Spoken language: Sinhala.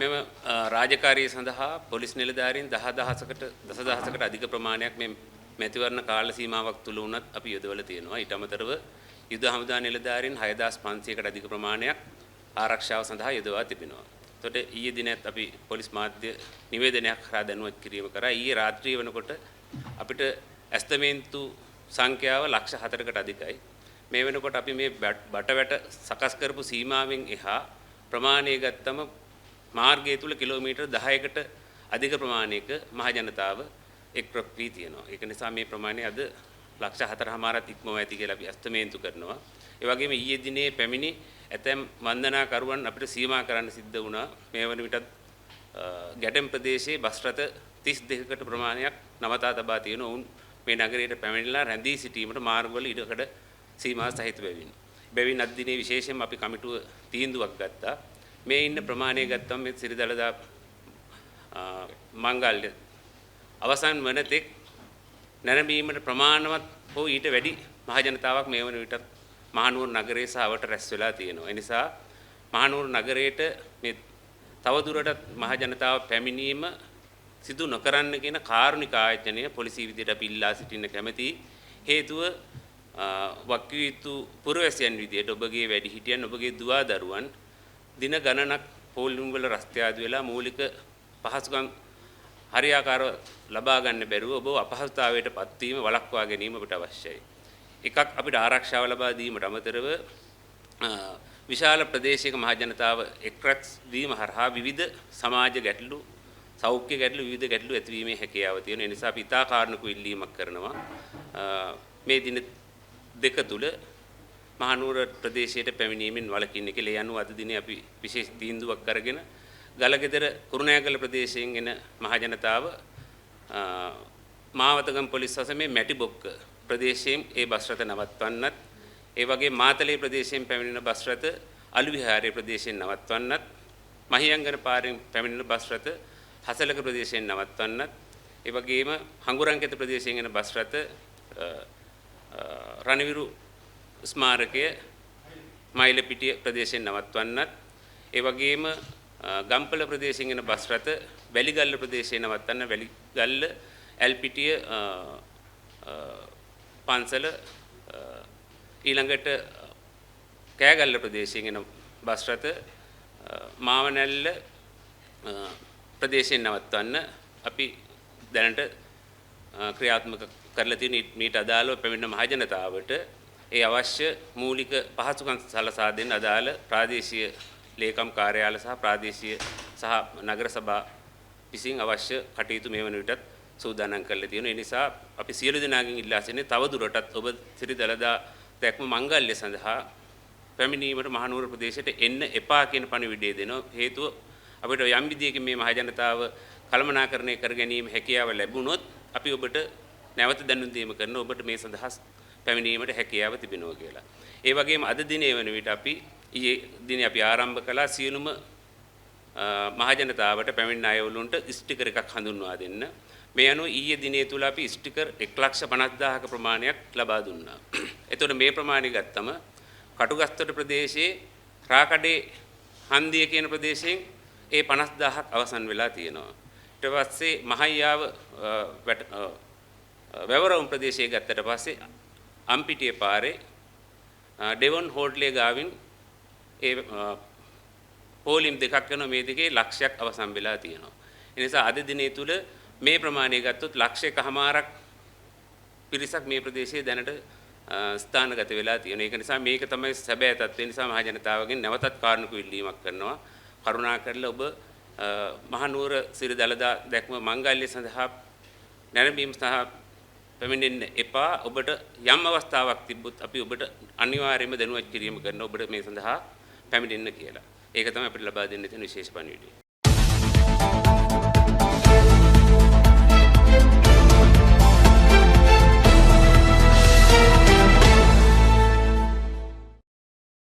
මෙම රාජකාරිය සඳහා පොලිස් නිලධාරීන් දසදහසකට අධික ප්‍රමාණයක් මේ මැතිවරණ කාල සීමාවක් තුල වුණත් අපි යොදවලා තියෙනවා. ඊට අමතරව යුද හමුදා නිලධාරීන් 6500කට අධික ප්‍රමාණයක් ආරක්ෂාව සඳහා යොදවා තිබෙනවා. එතකොට ඊයේ දිනත් අපි පොලිස් මාධ්‍ය නිවේදනයක් කරා දැනුවත් කිරීම කරා. ඊයේ රාත්‍රිය වෙනකොට අපිට ඇස්තමේන්තු සංඛ්‍යාව ලක්ෂ 4කට අධිකයි. මේ වෙනකොට අපි මේ බටවැට සකස් කරපු සීමාවෙන් එහා ප්‍රමාණය ගත්තම මාර්ගය තුල කිලෝමීටර් 10කට අධික ප්‍රමාණයක මහ ජනතාව එක් වී තියෙනවා. ඒක නිසා මේ ප්‍රමාණය අද ලක්ෂ 4මාරක් ඉක්මව ඇති කියලා අපි අස්තමේන්තු කරනවා. ඒ වගේම ඊයේ දිනේ පැමිණි ඇතැම් වන්දනාකරුවන් අපිට සීමා කරන්න සිද්ධ වුණා. මේ වන විටත් ගැටෙම් ප්‍රදේශයේ බස් රථ 32කට ප්‍රමාණයක් නවතා තබා තියෙනවා. ඔවුන් මේ නගරයට පැමිණිලා රැඳී සිටීමට මාර්ගවල ඉඩකඩ සීමා සහිත බැවින් අද දිනේ විශේෂයෙන්ම අපි කමිටුව තීන්දුවක් ගත්තා. මේ ඉන්න ප්‍රමාණය ගත්තම මේ සිරිදළදා මංගල්‍ය අවසන් වන තෙක් නැරඹීමට ප්‍රමාණවත් හෝ ඊට වැඩි මහ ජනතාවක් මේ වන විට මහනුවර නගරයේ සාවට රැස් වෙලා තියෙනවා. ඒ නිසා මහනුවර නගරයට මේ තවදුරටත් මහ ජනතාව පැමිණීම සිදු නොකරන්න කියන කාරුණික ආයෝජනය පොලිසිය විදිහට අපි ඉල්ලා සිටින්න කැමැතියි. හේතුව වක්කිය යුතු පුරවැසියන් විදිහට ඔබගේ වැඩිහිටියන් ඔබගේ දුවා දරුවන් දින ගණනක් පොලිම් වල රස්තියාදු වෙලා මූලික පහසුකම් හරියාකාරව ලබා ගන්න බැරුව ඔබ අපහසුතාවයට පත්වීම වළක්වා ගැනීම අපට අවශ්‍යයි. එකක් අපිට ආරක්ෂාව ලබා දීමට අමතරව විශාල ප්‍රදේශයක මහ ජනතාව එක්රැස් වීම හරහා විවිධ සමාජ ගැටලු, සෞඛ්‍ය ගැටලු, විවිධ ගැටලු ඇතිවීමේ හැකියාව තියෙනවා. ඒ නිසා අපි ඉතා කාරුණික ඉල්ලීමක් කරනවා. මේ දින දෙක තුල මහනුවර ප්‍රදේශයට පැමිණීමෙන් වළකින්න කියලා. ඒ අනුව අද දිනේ අපි විශේෂ තීන්දුවක් අරගෙන ගලගෙදර කුරුණෑගල ප්‍රදේශයෙන් එන මහ ජනතාව මාවතගම පොලිස් සසමේ මැටිබොක්ක ප්‍රදේශයෙන් ඒ බස් රථ නවත්වන්නත්, ඒ වගේ මාතලේ ප්‍රදේශයෙන් පැමිණෙන බස් රථ අලු විහාරයේ ප්‍රදේශයෙන් නවත්වන්නත්, මහියංගන පාරෙන් පැමිණෙන බස් රථ හසලක ප්‍රදේශයෙන් නවත්වන්නත්, ඒ වගේම හංගුරංකෙත ප්‍රදේශයෙන් එන බස් රථ රණවිරු ස්මාරකයේ මයිලපිටිය ප්‍රදේශයෙන් නවත්වන්නත්, ඒ වගේම ගම්පල ප්‍රදේශයෙන් එන බස් රථ වැලිගල්ල ප්‍රදේශයේ නවත්වන්න, වැලිගල්ල ඇල්පිටිය පන්සල ඊළඟට කෑගල්ල ප්‍රදේශයෙන් එන බස් රථ මාවනැල්ල ප්‍රදේශයෙන් නවත්වන්න අපි දැනට ක්‍රියාත්මක කරලා තියෙන මීට අදාළව පැමිණෙන මහ ජනතාවට ඒ අවශ්‍ය මූලික පහසුකම් සලසා දෙන්න අදාළ ප්‍රාදේශීය ලේකම් කාර්යාල සහ ප්‍රාදේශීය සහ නගර සභා විසින් අවශ්‍ය කටයුතු මේ වන විටත් සූදානම් කරලා තියෙනවා. ඒ නිසා අපි සියලු දෙනාගෙන් ඉල්ලා සිටින්නේ තවදුරටත් ඔබ සිරිදළදා දැක්ම මංගල්‍ය සඳහා පැමිණීමට මහනුවර ප්‍රදේශයට එන්න එපා කියන පණිවිඩය දෙනවා. හේතුව අපිට යම් විදියකින් මේ මහ ජනතාව කළමනාකරණය කර ගැනීම හැකියාව ලැබුණොත් අපි ඔබට නැවත දැනුම් දීම කරන ඔබට මේ සඳහා පැමිණීමට හැකියාව තිබෙනවා කියලා. ඒ වගේම අද දිනේ වන විට අපි ඊයේ දිනේ අපි ආරම්භ කළා සියලුම මහ ජනතාවට පැමිණෙන අයවලුන්ට ස්ටිකර් එකක් හඳුන්වා දෙන්න. මේ අනුව ඊයේ දිනේ තුල අපි ස්ටිකර් 1,50,000ක ප්‍රමාණයක් ලබා දුන්නා. එතකොට මේ ප්‍රමාණය ගත්තම කටුගස්තොට ප්‍රදේශයේ රාකඩේ හන්දිය කියන ප්‍රදේශයෙන් ඒ 50,000ක් අවසන් වෙලා තියෙනවා. ඊට පස්සේ මහයියාව වැවරවුම් ප්‍රදේශයේ ගත්තට පස්සේ අම්පිටිය පාරේ ඩෙවොන් හෝඩ්ලේ ගාවින් ඒ පෝලිම් දෙකක් වෙන මේ දෙකේ ලක්ෂයක් අවසන් වෙලා තියෙනවා. ඒ නිසා අද දිනේ තුල මේ ප්‍රමාණය ගත්තොත් ලක්ෂයකමාරක් පිරිසක් මේ ප්‍රදේශයේ දැනට ස්ථානගත වෙලා තියෙනවා. ඒක නිසා මේක තමයි සැබෑ තත්ත්වය. නිසා මහ ජනතාවගෙන් නැවතත් කාරුණික ඉල්ලීමක් කරනවා. කරුණාකරලා ඔබ මහනුවර සිරිදළදා දැක්ම මංගල්‍ය සඳහා නැරඹීම සහ පැමිණෙන්න එපා. ඔබට යම් අවස්ථාවක් තිබ්බොත් අපි ඔබට අනිවාර්යයෙන්ම දැනුවත් කිරීම කරන ඔබට මේ සඳහා පැමිණෙන්න කියලා. ඒක තමයි අපිට ලබා දෙන්න තියෙන විශේෂ පණිවිඩය.